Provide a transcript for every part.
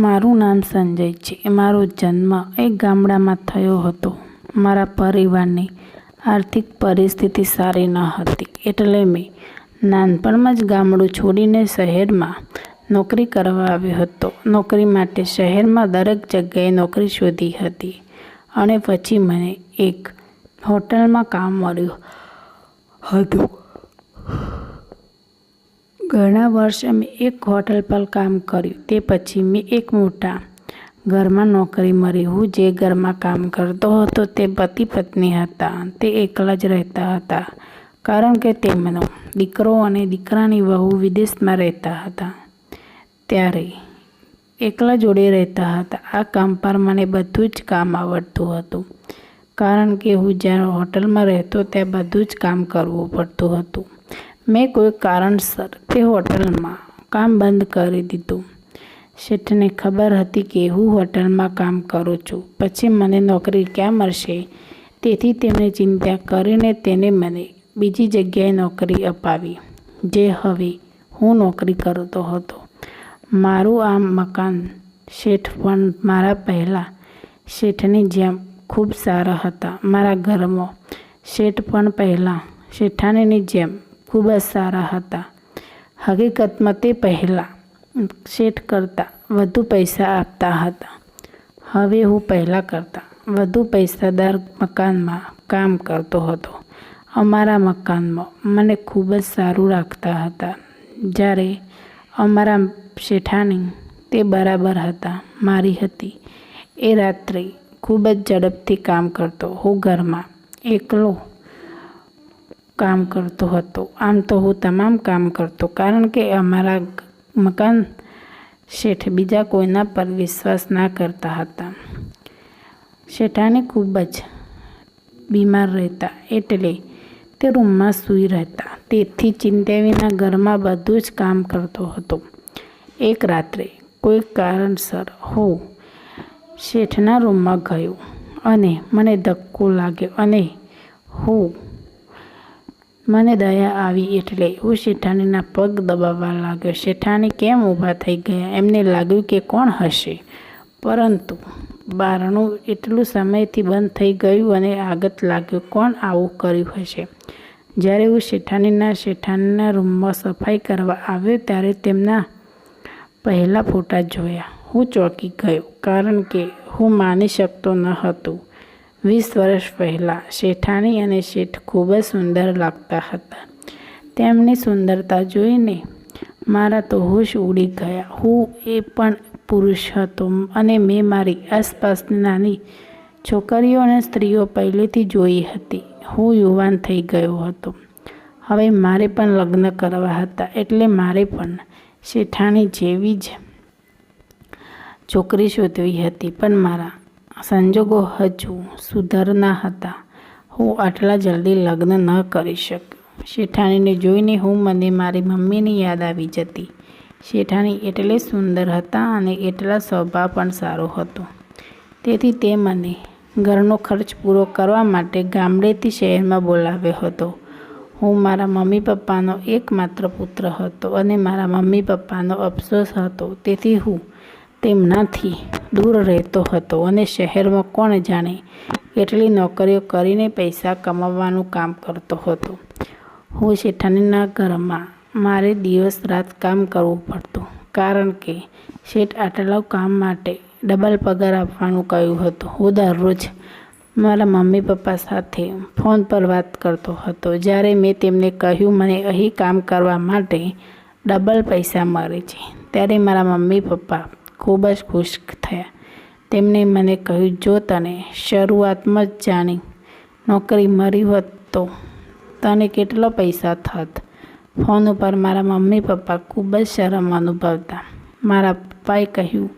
મારું નામ સંજય છે. મારો જન્મ એક ગામડામાં થયો હતો. મારા પરિવારની આર્થિક પરિસ્થિતિ સારી ન હતી, એટલે મેં નાનપણમાં જ ગામડું છોડીને શહેરમાં નોકરી કરવા આવ્યો હતો. નોકરી માટે શહેરમાં દરેક જગ્યાએ નોકરી શોધી હતી અને પછી મને એક હોટલમાં કામ મળ્યું હતું. ઘણા વર્ષ મેં એક હોટલ પર કામ કર્યું. તે પછી મેં એક મોટા ઘરમાં નોકરી મળી. હું જે ઘરમાં કામ કરતો હતો તે પતિ પત્ની હતા. તે એકલા જ રહેતા હતા કારણ કે તેમનો દીકરો અને દીકરાની વહુ વિદેશમાં રહેતા હતા. ત્યારે એકલા જોડે રહેતા હતા. આ કામ પર મને બધું જ કામ આવડતું હતું કારણ કે હું જ્યાં હોટલમાં રહેતો ત્યાં બધું જ કામ કરવું પડતું હતું. મેં કોઈ કારણસર તે હોટલમાં કામ બંધ કરી દીધું. શેઠને ખબર હતી કે હું હોટલમાં કામ કરું છું, પછી મને નોકરી ક્યાં મળશે, તેથી તેમણે ચિંતા કરીને તેને મને બીજી જગ્યાએ નોકરી અપાવી, જે હવે હું નોકરી કરતો હતો. મારું આ મકાન શેઠ પણ મારા પહેલા શેઠની જેમ ખૂબ સારા હતા. મારા ઘરમાં શેઠ પણ પહેલાં શેઠાણીની જેમ ખૂબ જ સારા હતા. હકીકતમાં તે પહેલાં શેઠ કરતાં વધુ પૈસા આપતા હતા. હવે હું પહેલાં કરતાં વધુ પૈસાદાર મકાનમાં કામ કરતો હતો. અમારા મકાનમાં મને ખૂબ જ સારું રાખતા હતા. જ્યારે અમારા શેઠાણી તે બરાબર હતા, મારી હતી. એ રાત્રે ખૂબ જ ઝડપથી કામ કરતો. હું ઘરમાં એકલો કામ કરતો હતો. આમ તો હું તમામ કામ કરતો કારણ કે અમારા મકાન શેઠ બીજા કોઈના પર વિશ્વાસ ના કરતા હતા. શેઠાણી ખૂબ જ બીમાર રહેતા, એટલે તે રૂમમાં સૂઈ રહેતા. તેથી ચિંતા વિના ઘરમાં બધું જ કામ કરતો હતો. એક રાત્રે કોઈ કારણસર હું શેઠના રૂમમાં ગયો અને મને ધક્કો લાગ્યો અને મને દયા આવી એટલે હું શેઠાણીના પગ દબાવવા લાગ્યો. શેઠાણી કેમ ઊભા થઈ ગયા. એમને લાગ્યું કે કોણ હશે, પરંતુ બારણું એટલું સમયથી બંધ થઈ ગયું અને આગત લાગ્યું કોણ આવું કર્યું હશે. જ્યારે હું શેઠાણીના રૂમમાં સફાઈ કરવા આવ્યો ત્યારે તેમના પહેલા ફોટા જોયા. હું ચોંકી ગયો કારણ કે હું માની શકતો ન હતો. 20 વર્ષ પહેલાં શેઠાણી અને શેઠ ખૂબ જ સુંદર લાગતા હતા. તેમની સુંદરતા જોઈને મારા તો હોશ ઉડી ગયા. હું એ પણ પુરુષ હતો અને મેં મારી આસપાસની નાની છોકરીઓ અને સ્ત્રીઓ પહેલેથી જોઈ હતી. હું યુવાન થઈ ગયો હતો. હવે મારે પણ લગ્ન કરવા હતા, એટલે મારે પણ શેઠાણી જેવી જ છોકરી શોધવી હતી, પણ મારા સંજોગો હજુ સુધરના હતા. હું આટલા જલ્દી લગ્ન ન કરી શક્યો. શેઠાણીને જોઈને મને મારી મમ્મીની યાદ આવી જતી. શેઠાણી એટલે સુંદર હતા અને એટલા સ્વભાવ પણ સારો હતો. તેથી તે મને ઘરનો ખર્ચ પૂરો કરવા માટે ગામડેથી શહેરમાં બોલાવ્યો હતો. હું મારા મમ્મી પપ્પાનો એકમાત્ર પુત્ર હતો અને મારા મમ્મી પપ્પાનો અફસોસ હતો. તેથી હું તેમનાથી દૂર રહેતો હતો અને શહેરમાં કોણ જાણે કેટલી નોકરીઓ કરીને પૈસા કમાવવાનું કામ કરતો હતો. હું શેઠાણીના ઘરમાં મારે દિવસ રાત કામ કરવું પડતું કારણ કે શેઠ આટલા કામ માટે ડબલ પગાર આપવાનું કહ્યું હતું. હું દરરોજ મારા મમ્મી પપ્પા સાથે ફોન પર વાત કરતો હતો. જ્યારે મેં તેમને કહ્યું મને અહીં કામ કરવા માટે ડબલ પૈસા મળે છે, ત્યારે મારા મમ્મી પપ્પા ખૂબ જ ખુશ થયા. તેમણે મને કહ્યું, જો તને શરૂઆતમાં જ જાણી નોકરી મળી હોત તો તને કેટલો પૈસા થત. ફોન ઉપર મારા મમ્મી પપ્પા ખૂબ જ શરમ અનુભવતા. મારા પપ્પાએ કહ્યું,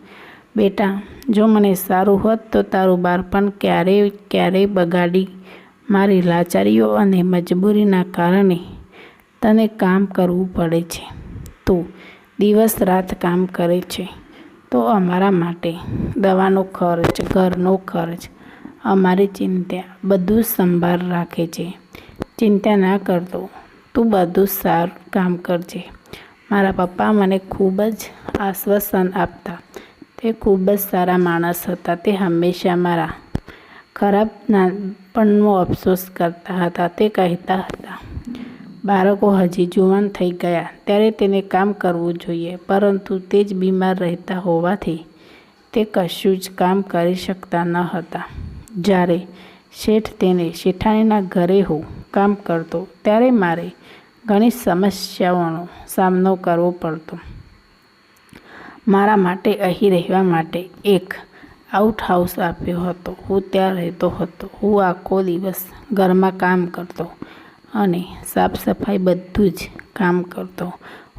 બેટા, જો મને સારું હોત તો તારું બાળપણ ક્યારેય બગાડી. મારી લાચારીઓ અને મજબૂરીના કારણે તને કામ કરવું પડે છે. તું દિવસ રાત કામ કરે છે તો અમારા માટે દવાનો ખર્ચ, ઘરનો ખર્ચ, અમારી ચિંતા બધું જ સંભાળ રાખે છે. ચિંતા ના કરતો, તું બધું સારું કામ કરજે. મારા પપ્પા મને ખૂબ જ આશ્વાસન આપતા. તે ખૂબ જ સારા માણસ હતા. તે હંમેશા મારા ખરાબ નાનપણનો અફસોસ કરતા હતા. તે કહેતા હતા, બાળકો હજી જુવાન થઈ ગયા ત્યારે તેને કામ કરવું જોઈએ, પરંતુ તે જ બીમાર રહેતા હોવાથી તે કશું જ કામ કરી શકતા ન હતા. જ્યારે શેઠાણીના ઘરે હું કામ કરતો ત્યારે મારે ઘણી સમસ્યાઓનો સામનો કરવો પડતો. મારા માટે અહીં રહેવા માટે એક આઉટ હાઉસ આપ્યો હતો. હું ત્યાં રહેતો હતો. હું આખો દિવસ ઘરમાં કામ કરતો અને સાફ સફાઈ બધું જ કામ કરતો.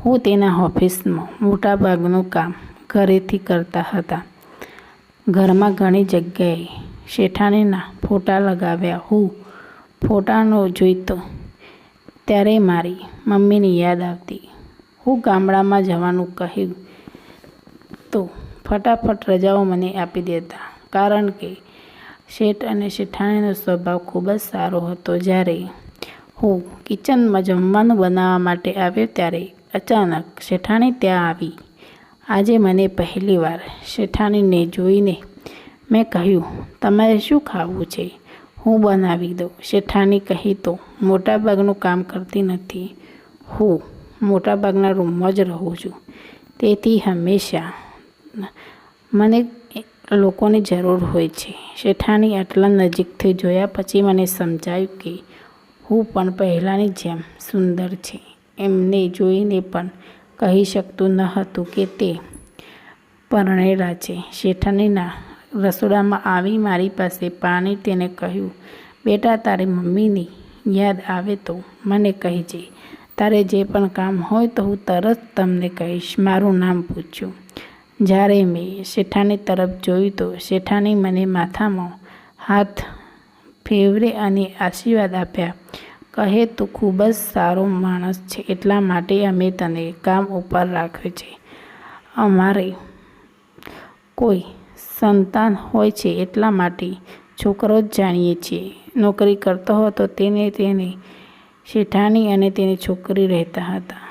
હું તેના ઓફિસમાં મોટાભાગનું કામ ઘરેથી કરતા હતા. ઘરમાં ઘણી જગ્યાએ શેઠાણીના ફોટા લગાવ્યા. હું ફોટાનો જોઈતો ત્યારે મારી મમ્મીની યાદ આવતી. હું ગામડામાં જવાનું કહ્યું તો ફટાફટ રજાઓ મને આપી દેતા, કારણ કે શેઠ અને શેઠાણીનો સ્વભાવ ખૂબ જ સારો હતો. જ્યારે હું કિચનમાં જમવાનું બનાવવા માટે આવ્યો ત્યારે અચાનક શેઠાણી ત્યાં આવી. આજે મને પહેલીવાર શેઠાણીને જોઈને મેં કહ્યું, તમારે શું ખાવું છે? હું બનાવી દઉં. શેઠાણી કહી તો મોટાભાગનું કામ કરતી નથી. હું મોટાભાગના રૂમમાં જ રહું છું, તેથી હંમેશા મને લોકોની જરૂર હોય છે. શેઠાણી આટલા નજીકથી જોયા પછી મને સમજાયું કે હું પણ પહેલાંની જેમ સુંદર છે. એમને જોઈને પણ કહી શકતું ન હતું કે તે પરણેલા છે. શેઠાણીના રસોડામાં આવી મારી પાસે પાણી તેને કહ્યું, બેટા, તારી મમ્મીની યાદ આવે તો મને કહેજે. તારે જે પણ કામ હોય તો હું તરત તમને કહીશ. મારું નામ પૂછ્યું. જ્યારે મેં શેઠાણી તરફ જોયું તો શેઠાણી મને માથામાં હાથ ફેરવે અને આશીર્વાદ આપ્યા. કહે, તું ખૂબ જ સારો માણસ છે, એટલા માટે અમે તને કામ ઉપર રાખ્યો છે. અમારે કોઈ સંતાન હોય છે એટલા માટે છોકરો જ જાણીએ છીએ. નોકરી કરતો હતો તેની શેઠાણી અને તેની છોકરી રહેતા હતા.